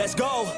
Let's go.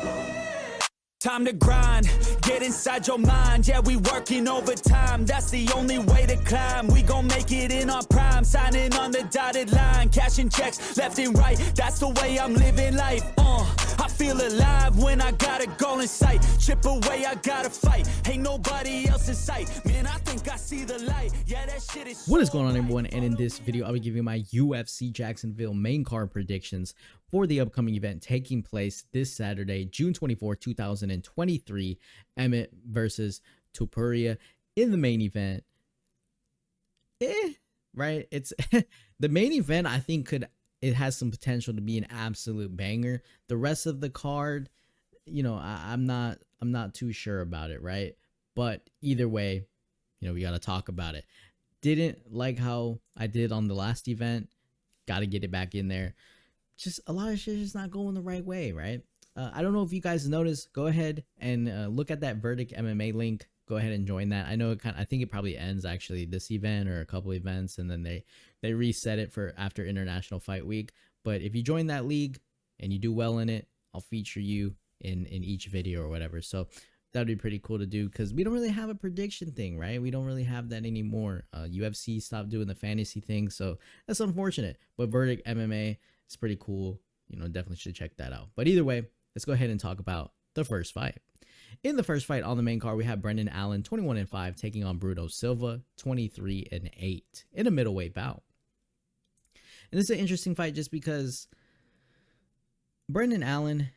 Time to grind, get inside your mind. Yeah, we working overtime. That's the only way to climb. We gon' make it in our prime. Signing on the dotted line, cashing checks left and right. That's the way I'm living life. I feel alive when I got a goal in sight. Chip away, I gotta fight. Ain't nobody else in sight. Man, I think I see the light. Yeah, that shit is. What is going on, everyone? And in this video, I'll be giving my UFC Jacksonville main card predictions for the upcoming event taking place this Saturday, June 24, 2023, Emmett versus Topuria in the main event. Right? It's the main event. I think it has some potential to be an absolute banger. The rest of the card, you know, I'm not too sure about it, right? But either way, you know, we got to talk about it. Didn't like how I did on the last event. Got to get it back in there. Just a lot of shit is not going the right way, right? I don't know if you guys noticed. Go ahead and look at that Verdict MMA link. Go ahead and join that. I know I think it probably ends actually this event or a couple events, and then they reset it for after International Fight Week. But if you join that league and you do well in it, I'll feature you in each video or whatever. So that'd be pretty cool to do, because we don't really have a prediction thing, right? We don't really have that anymore. UFC stopped doing the fantasy thing, so that's unfortunate. But Verdict MMA is pretty cool. You know, definitely should check that out. But either way, let's go ahead and talk about the first fight. In the first fight on the main card, we have Brendan Allen, 21-5, taking on Bruno Silva, 23-8, in a middleweight bout. And it's an interesting fight just because Brendan Allen,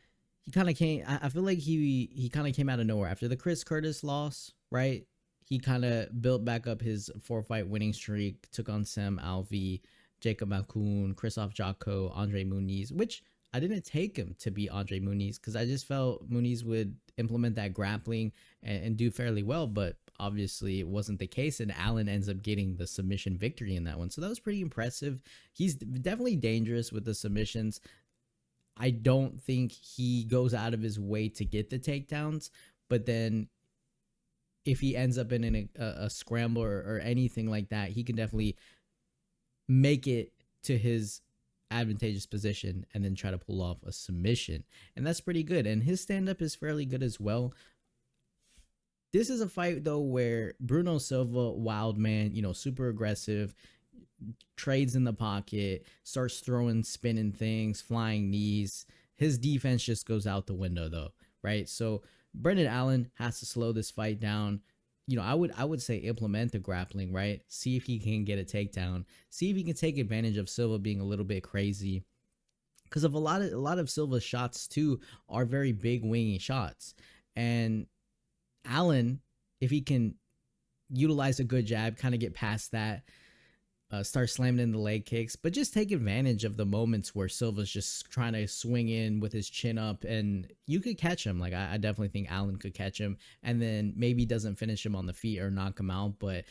he kind of came, I feel like he kind of came out of nowhere after the Chris Curtis loss, right? He kind of built back up his 4-fight winning streak, took on Sam Alvey, Jacob Malkoun, Krzysztof Jotko, Andre Muniz, which I didn't take him to be Andre Muniz because I just felt Muniz would implement that grappling and do fairly well, but obviously it wasn't the case, and Allen ends up getting the submission victory in that one. So that was pretty impressive. He's definitely dangerous with the submissions. I don't think he goes out of his way to get the takedowns, but then if he ends up in a scramble or anything like that, he can definitely make it to his advantageous position and then try to pull off a submission, and that's pretty good. And his stand-up is fairly good as well. This is a fight though where Bruno Silva, wild man, you know, super aggressive, trades in the pocket, starts throwing, spinning things, flying knees. His defense just goes out the window though, right? So Brendan Allen has to slow this fight down. You know, I would say implement the grappling, right? See if he can get a takedown. See if he can take advantage of Silva being a little bit crazy, because of a lot of Silva's shots too are very big winging shots. And Allen, if he can utilize a good jab, kind of get past that, start slamming in the leg kicks, but just take advantage of the moments where Silva's just trying to swing in with his chin up, and you could catch him. Like I definitely think Allen could catch him, and then maybe doesn't finish him on the feet or knock him out. But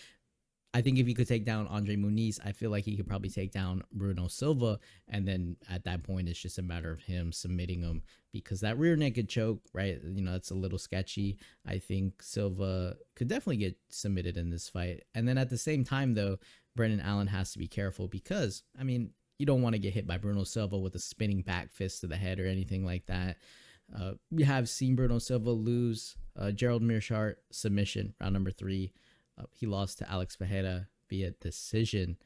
I think if he could take down Andre Muniz, I feel like he could probably take down Bruno Silva, and then at that point it's just a matter of him submitting him, because that rear naked choke, right, you know, that's a little sketchy. I think Silva could definitely get submitted in this fight. And then at the same time though, Brendan Allen has to be careful, because I mean, you don't want to get hit by Bruno Silva with a spinning back fist to the head or anything like that. We have seen Bruno Silva lose Gerald Meerschaert submission, round number 3. He lost to Alex Fajeda via decision.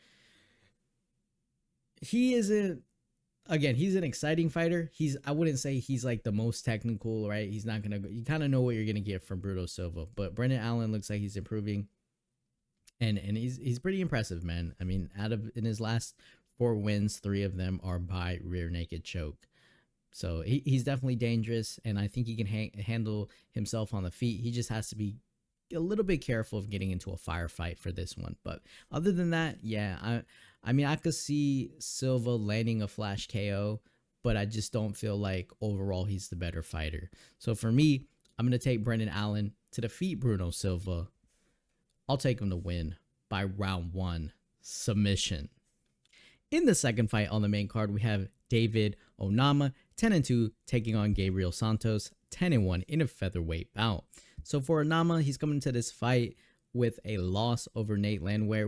He isn't, again, he's an exciting fighter. I wouldn't say he's like the most technical, right? He's not going to, you kind of know what you're going to get from Bruno Silva, but Brendan Allen looks like he's improving. And he's pretty impressive, man. I mean, in his last 4 wins, 3 of them are by rear naked choke. So he's definitely dangerous, and I think he can handle himself on the feet. He just has to be a little bit careful of getting into a firefight for this one. But other than that, yeah, I mean, I could see Silva landing a flash KO, but I just don't feel like overall he's the better fighter. So for me, I'm going to take Brendan Allen to defeat Bruno Silva. I'll take him to win by round 1 submission. In the second fight on the main card, we have David Onama, 10-2, taking on Gabriel Santos, 10-1 in a featherweight bout. So for Onama, he's coming to this fight with a loss over Nate Landwehr,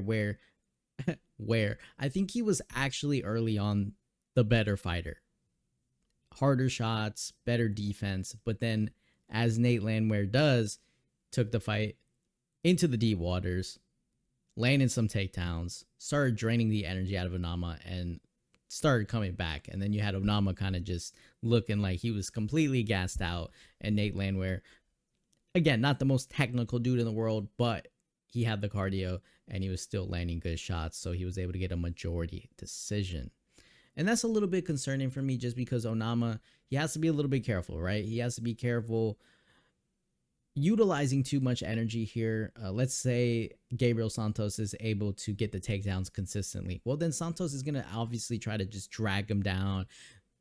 where I think he was actually early on the better fighter. harder shots, better defense. But then, as Nate Landwehr does, took the fight into the deep waters, landed some takedowns, started draining the energy out of Onama, and started coming back. And then you had Onama kind of just looking like he was completely gassed out. And Nate Landwehr, again, not the most technical dude in the world, but he had the cardio and he was still landing good shots. So he was able to get a majority decision. And that's a little bit concerning for me just because Onama, he has to be a little bit careful, right? He has to be careful utilizing too much energy here. Let's say Gabriel Santos is able to get the takedowns consistently. Well, then Santos is going to obviously try to just drag him down,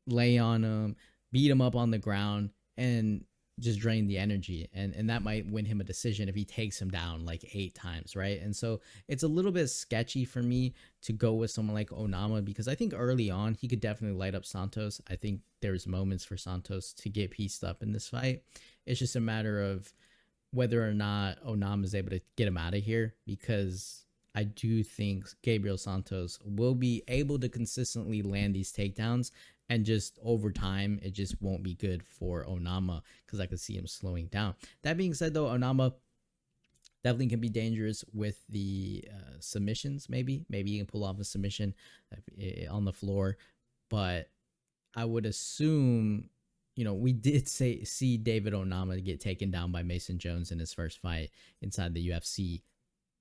lay on him, beat him up on the ground, and just drain the energy. And that might win him a decision if he takes him down like 8 times, right? And so it's a little bit sketchy for me to go with someone like Onama because I think early on he could definitely light up Santos. I think there's moments for Santos to get pieced up in this fight. It's just a matter of whether or not Onama is able to get him out of here, because I do think Gabriel Santos will be able to consistently land these takedowns, and just over time, it just won't be good for Onama because I could see him slowing down. That being said, though, Onama definitely can be dangerous with the submissions. Maybe he can pull off a submission on the floor, but I would assume, you know, we did see David Onama get taken down by Mason Jones in his first fight inside the UFC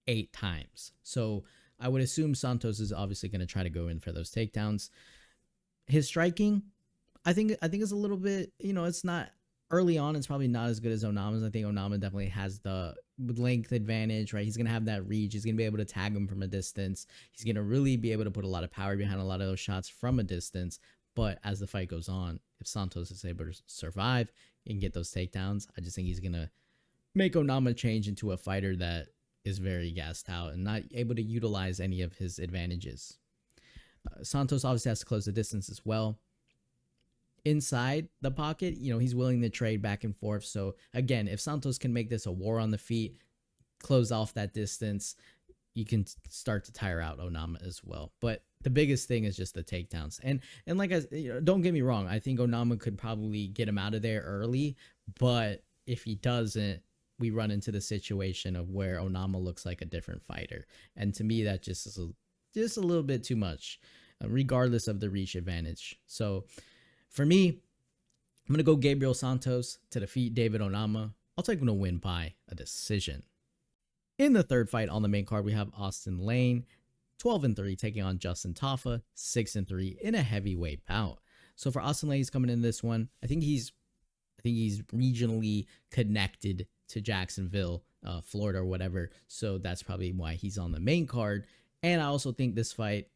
8 times. So I would assume Santos is obviously going to try to go in for those takedowns. His striking, I think is a little bit, you know, it's not early on. It's probably not as good as Onama's. I think Onama definitely has the length advantage, right? He's going to have that reach. He's going to be able to tag him from a distance. He's going to really be able to put a lot of power behind a lot of those shots from a distance. But as the fight goes on, if Santos is able to survive and get those takedowns, I just think he's going to make Onama change into a fighter that is very gassed out and not able to utilize any of his advantages. Santos obviously has to close the distance as well. Inside the pocket, you know, he's willing to trade back and forth. So again, if Santos can make this a war on the feet, close off that distance, you can start to tire out Onama as well. But the biggest thing is just the takedowns. And like don't get me wrong, I think Onama could probably get him out of there early, but if he doesn't, we run into the situation of where Onama looks like a different fighter. And to me, that just is just a little bit too much, regardless of the reach advantage. So for me, I'm going to go Gabriel Santos to defeat David Onama. I'll take him to win by a decision. In the third fight on the main card, we have Austen Lane, 12-3, taking on Justin Tafa, 6-3, in a heavyweight bout. So for Austen Lane, he's coming in this one. I think he's regionally connected to Jacksonville, Florida or whatever. So that's probably why he's on the main card. And I also think this fight,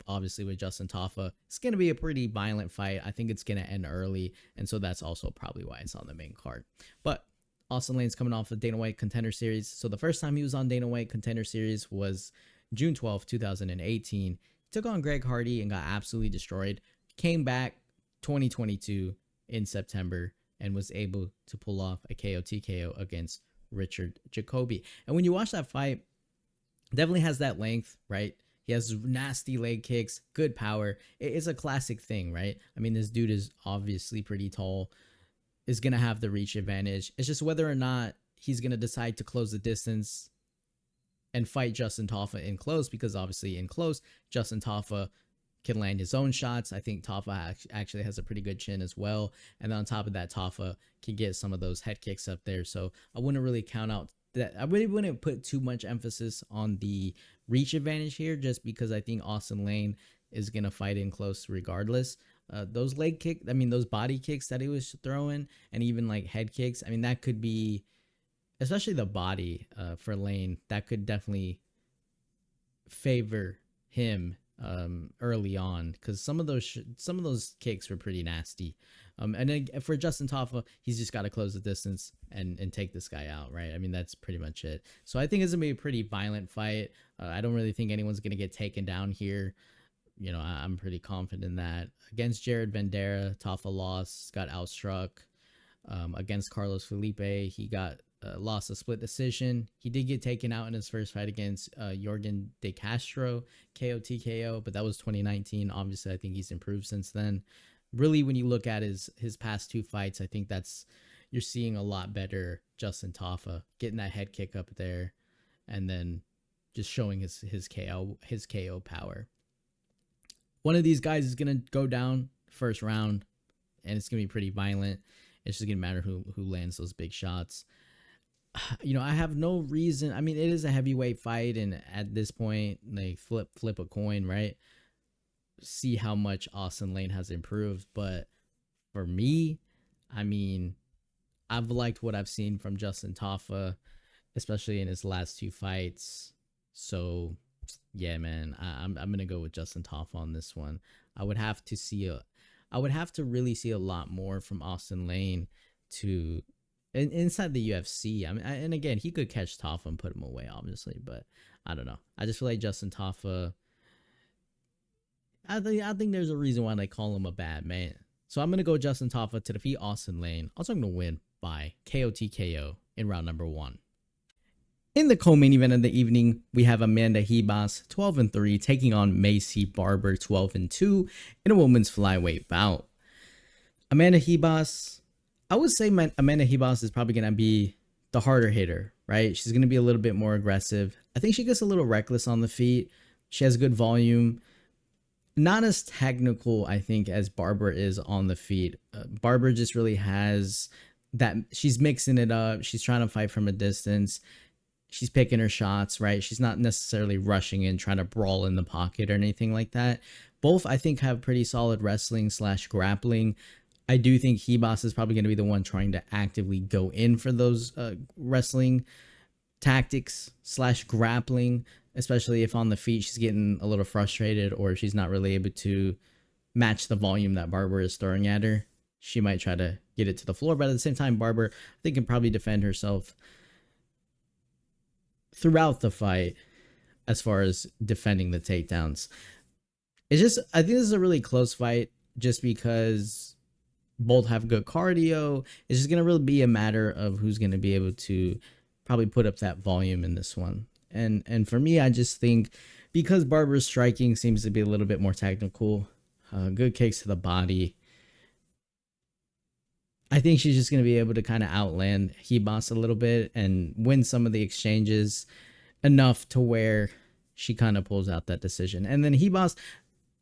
obviously with Justin Tafa, it's going to be a pretty violent fight. I think it's going to end early. And so that's also probably why it's on the main card. But Austen Lane's coming off of Dana White Contender Series. So the first time he was on Dana White Contender Series was June 12th, 2018. Took on Greg Hardy and got absolutely destroyed. Came back 2022 in September and was able to pull off a KO TKO against Richard Jacoby. And when you watch that fight, definitely has that length, right? He has nasty leg kicks, good power. It's a classic thing, right? I mean, this dude is obviously pretty tall, is going to have the reach advantage. It's just whether or not he's going to decide to close the distance and fight Justin Tafa in close, because obviously in close, Justin Tafa can land his own shots. I think Tafa actually has a pretty good chin as well. And then on top of that, Tafa can get some of those head kicks up there. So I wouldn't really count out that. I really wouldn't put too much emphasis on the reach advantage here, just because I think Austen Lane is going to fight in close regardless. Those leg kicks, I mean, those body kicks that he was throwing, and even like head kicks, I mean, that could be, especially the body for Lane, that could definitely favor him early on, because some of those kicks were pretty nasty. And then for Justin Tafa, he's just got to close the distance and take this guy out, right? I mean, that's pretty much it. So I think it's gonna be a pretty violent fight. I don't really think anyone's gonna get taken down here. You know, I'm pretty confident in that. Against Jared Vendera, Tafa lost, got outstruck. Against Carlos Felipe, he got lost a split decision. He did get taken out in his first fight against Jorgen De Castro, KO TKO, but that was 2019. Obviously, I think he's improved since then. really, when you look at his past 2 fights, I think you're seeing a lot better Justin Tafa getting that head kick up there, and then just showing his KO power. One of these guys is gonna go down first round, and it's gonna be pretty violent. It's just gonna matter who lands those big shots. I have no reason. I mean, it is a heavyweight fight, and at this point, they flip a coin, right? See how much Austen Lane has improved. But for me, I mean, I've liked what I've seen from Justin Tafa, especially in his last 2 fights. So yeah, man, I'm gonna go with Justin Tafa on this one. I would have to really see a lot more from Austen Lane to inside the UFC. I mean, and again, he could catch Tafa and put him away, obviously, but I don't know. I just feel like Justin Tafa. I think there's a reason why they call him a bad man. So I'm gonna go Justin Tafa to defeat Austen Lane. Also, I'm gonna win by KO in round number 1. In the co-main event of the evening, we have Amanda Ribas, 12-3, taking on Maycee Barber, 12-2, in a women's flyweight bout. Amanda Ribas, I would say Amanda Ribas is probably going to be the harder hitter, right? She's going to be a little bit more aggressive. I think she gets a little reckless on the feet. She has good volume. Not as technical, I think, as Barber is on the feet. Barber just really has that. She's mixing it up. She's trying to fight from a distance. She's picking her shots, right? She's not necessarily rushing in, trying to brawl in the pocket or anything like that. Both, I think, have pretty solid wrestling / grappling. I do think Ribas is probably going to be the one trying to actively go in for those wrestling tactics / grappling, especially if on the feet she's getting a little frustrated or she's not really able to match the volume that Barber is throwing at her. She might try to get it to the floor, but at the same time, Barber, I think, can probably defend herself throughout the fight as far as defending the takedowns. It's just, I think this is a really close fight just because both have good cardio. It's just going to really be a matter of who's going to be able to probably put up that volume in this one. And for me, I just think because Barber's striking seems to be a little bit more technical, good kicks to the body, I think she's just going to be able to kind of outland Ribas a little bit and win some of the exchanges enough to where she kind of pulls out that decision. And then Ribas,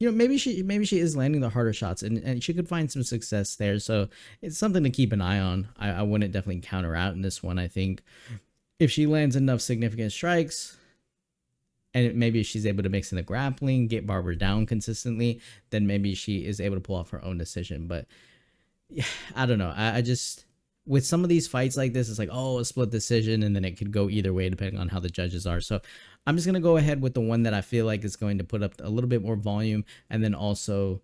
maybe she is landing the harder shots and she could find some success there. So it's something to keep an eye on. I wouldn't definitely count her out in this one. I think if she lands enough significant strikes and maybe she's able to mix in the grappling, get Barber down consistently, then maybe she is able to pull off her own decision. But yeah, I don't know. I just, with some of these fights like this, it's like, oh, a split decision, and then it could go either way depending on how the judges are. So I'm just going to go ahead with the one that I feel like is going to put up a little bit more volume and then also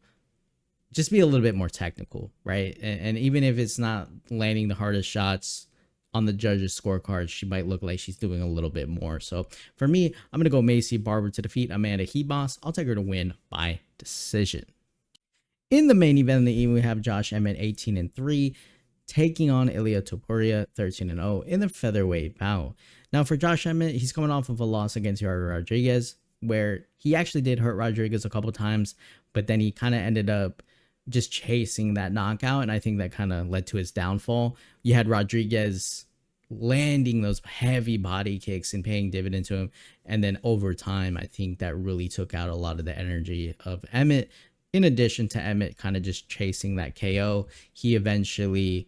just be a little bit more technical, right? And even if it's not landing the hardest shots on the judges' scorecard, she might look like she's doing a little bit more. So for me, I'm going to go Maycee Barber to defeat Amanda Ribas. I'll take her to win by decision. In the main event of the evening, we have Josh Emmett, 18-3, taking on Ilia Topuria, 13-0, in the featherweight bout. Now, for Josh Emmett, he's coming off of a loss against Yair Rodriguez, where he actually did hurt Rodriguez a couple times, but then he kind of ended up just chasing that knockout, and I think that kind of led to his downfall. You had Rodriguez landing those heavy body kicks and paying dividend to him, and then over time, I think that really took out a lot of the energy of Emmett. In addition to Emmett kind of just chasing that KO, he eventually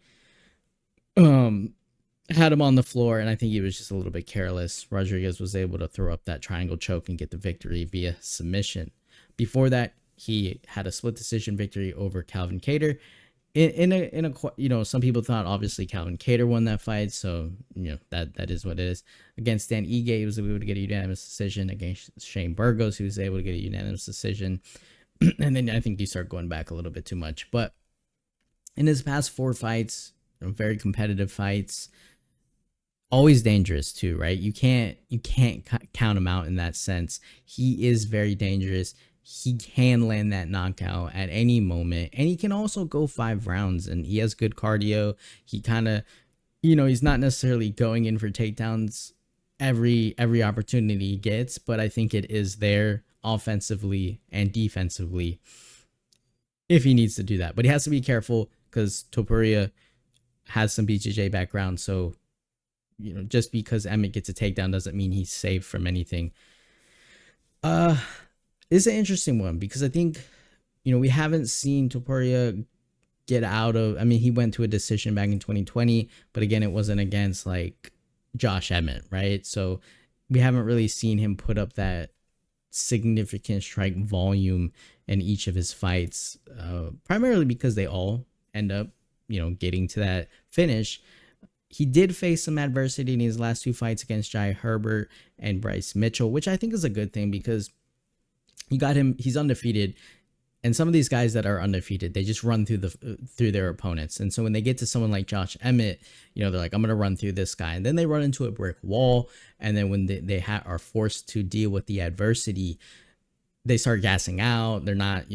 had him on the floor, and I think he was just a little bit careless. Rodriguez was able to throw up that triangle choke and get the victory via submission. Before that, he had a split decision victory over Calvin Kattar. Some people thought obviously Calvin Kattar won that fight, so that is what it is. Against Dan Ige, he was able to get a unanimous decision. Against Shane Burgos, he was able to get a unanimous decision. And then I think you start going back a little bit too much. But in his past 4 fights, very competitive fights, always dangerous too, right? You can't count him out in that sense. He is very dangerous. He can land that knockout at any moment, and he can also go 5 rounds, and he has good cardio. He kind of, he's not necessarily going in for takedowns every opportunity he gets, but I think it is there offensively and defensively. if he needs to do that. But he has to be careful because Topuria has some BJJ background. So, just because Emmett gets a takedown doesn't mean he's safe from anything. It's an interesting one because I think, we haven't seen Topuria get out of, he went to a decision back in 2020, but again, it wasn't against like Josh Emmett, right? So we haven't really seen him put up that significant strike volume in each of his fights, primarily because they all end up, getting to that finish. He did face some adversity in his last 2 fights against Jai Herbert and Bryce Mitchell, which I think is a good thing because he's undefeated. And some of these guys that are undefeated, they just run through their opponents. And so when they get to someone like Josh Emmett, they're like, I'm going to run through this guy. And then they run into a brick wall. And then when they are forced to deal with the adversity, they start gassing out. They're not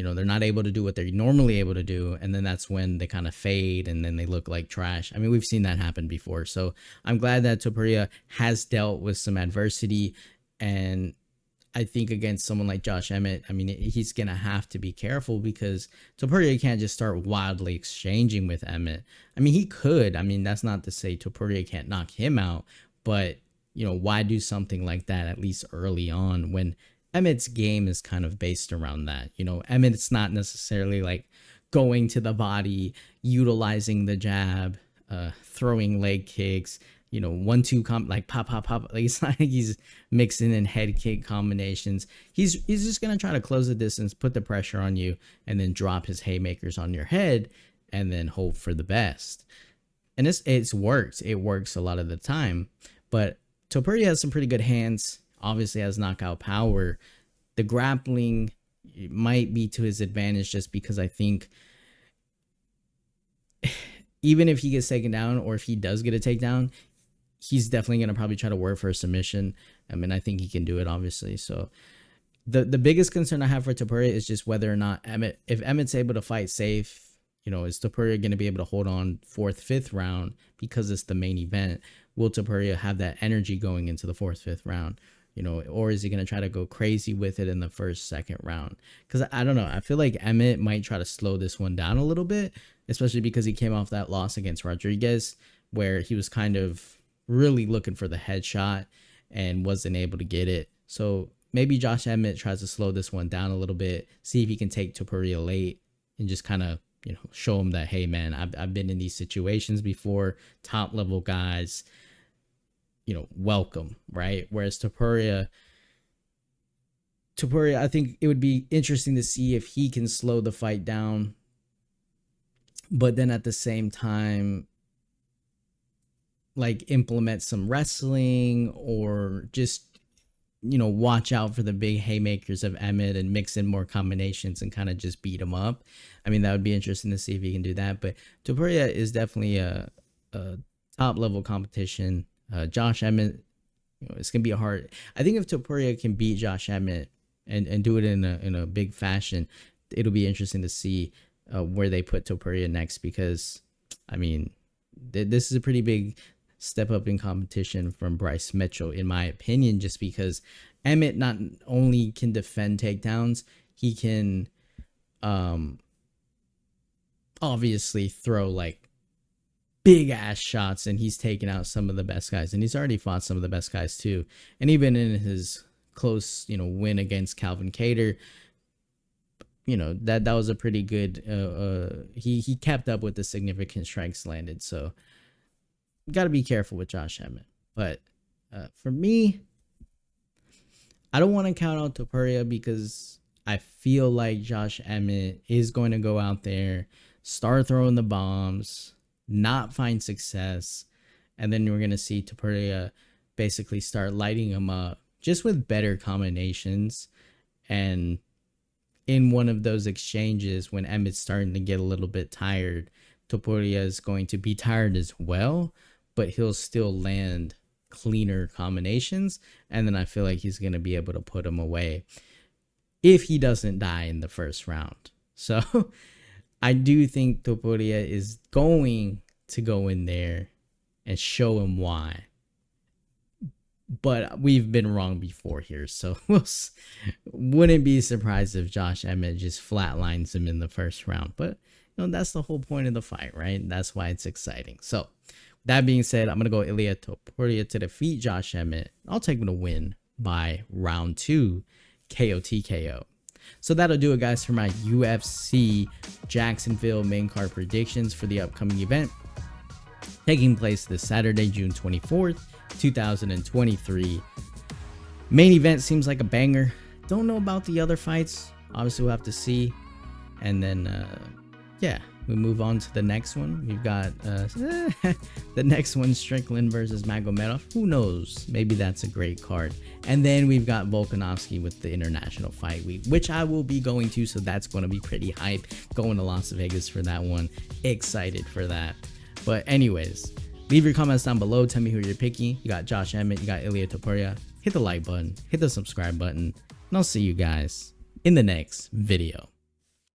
able to do what they're normally able to do. And then that's when they kind of fade and then they look like trash. We've seen that happen before. So I'm glad that Topuria has dealt with some adversity. And I think against someone like Josh Emmett, he's going to have to be careful because Topuria can't just start wildly exchanging with Emmett. He could. That's not to say Topuria can't knock him out. But, why do something like that at least early on when Emmett's game is kind of based around that? Emmett's not necessarily like going to the body, utilizing the jab, throwing leg kicks, 1-2 like pop. Like it's not like he's mixing in head kick combinations. He's just gonna try to close the distance, put the pressure on you, and then drop his haymakers on your head, and then hope for the best. And it's worked. It works a lot of the time. But Topuria has some pretty good hands. Obviously has knockout power. The grappling might be to his advantage just because I think even if he gets taken down or if he does get a takedown, he's definitely going to probably try to work for a submission. I think he can do it, obviously. So the biggest concern I have for Topuria is just whether or not if Emmett's able to fight safe, is Topuria going to be able to hold on 4th, 5th round because it's the main event? Will Topuria have that energy going into the 4th, 5th round? Or is he going to try to go crazy with it in the 1st, 2nd round? Because I don't know. I feel like Emmett might try to slow this one down a little bit, especially because he came off that loss against Rodriguez where he was kind of really looking for the headshot and wasn't able to get it. So maybe Josh Emmett tries to slow this one down a little bit, see if he can take Topuria late and just kind of, show him that, hey man, I've been in these situations before, top level guys, welcome, right? Whereas Topuria, I think it would be interesting to see if he can slow the fight down, but then at the same time, like implement some wrestling or just, watch out for the big haymakers of Emmett and mix in more combinations and kind of just beat him up. That would be interesting to see if he can do that. But Topuria is definitely a top level competition. Josh Emmett, it's gonna be hard. I think if Topuria can beat Josh Emmett and do it in a big fashion, it'll be interesting to see where they put Topuria next because, this is a pretty big step up in competition from Bryce Mitchell, in my opinion, just because Emmett not only can defend takedowns, he can obviously throw like big ass shots, and he's taken out some of the best guys, and he's already fought some of the best guys too. And even in his close, win against Calvin Kattar, that was a pretty good he kept up with the significant strikes landed. So got to be careful with Josh Emmett. But for me, I don't want to count out Topuria because I feel like Josh Emmett is going to go out there, start throwing the bombs, not find success, and then we're going to see Topuria basically start lighting him up just with better combinations. And in one of those exchanges, when Emmett's starting to get a little bit tired, Topuria is going to be tired as well, but he'll still land cleaner combinations, and then I feel like he's going to be able to put him away if he doesn't die in the 1st round. So I do think Topuria is going to go in there and show him why. but we've been wrong before here, so wouldn't be surprised if Josh Emmett just flatlines him in the first round. But that's the whole point of the fight, right? That's why it's exciting. So that being said, I'm gonna go Ilia Topuria to defeat Josh Emmett. I'll take him to win by round 2 KO TKO. So that'll do it, guys, for my UFC Jacksonville main card predictions for the upcoming event taking place this Saturday, June 24th, 2023. Main event seems like a banger. Don't know about the other fights. Obviously, we'll have to see. And then, yeah, we move on to the next one. We've got the next one, Strickland versus Magomedov. Who knows? Maybe that's a great card. And then we've got Volkanovski with the International Fight Week, which I will be going to, so that's going to be pretty hype. Going to Las Vegas for that one. Excited for that. But anyways, leave your comments down below. Tell me who you're picking. You got Josh Emmett, you got Ilia Topuria. Hit the like button, hit the subscribe button, and I'll see you guys in the next video.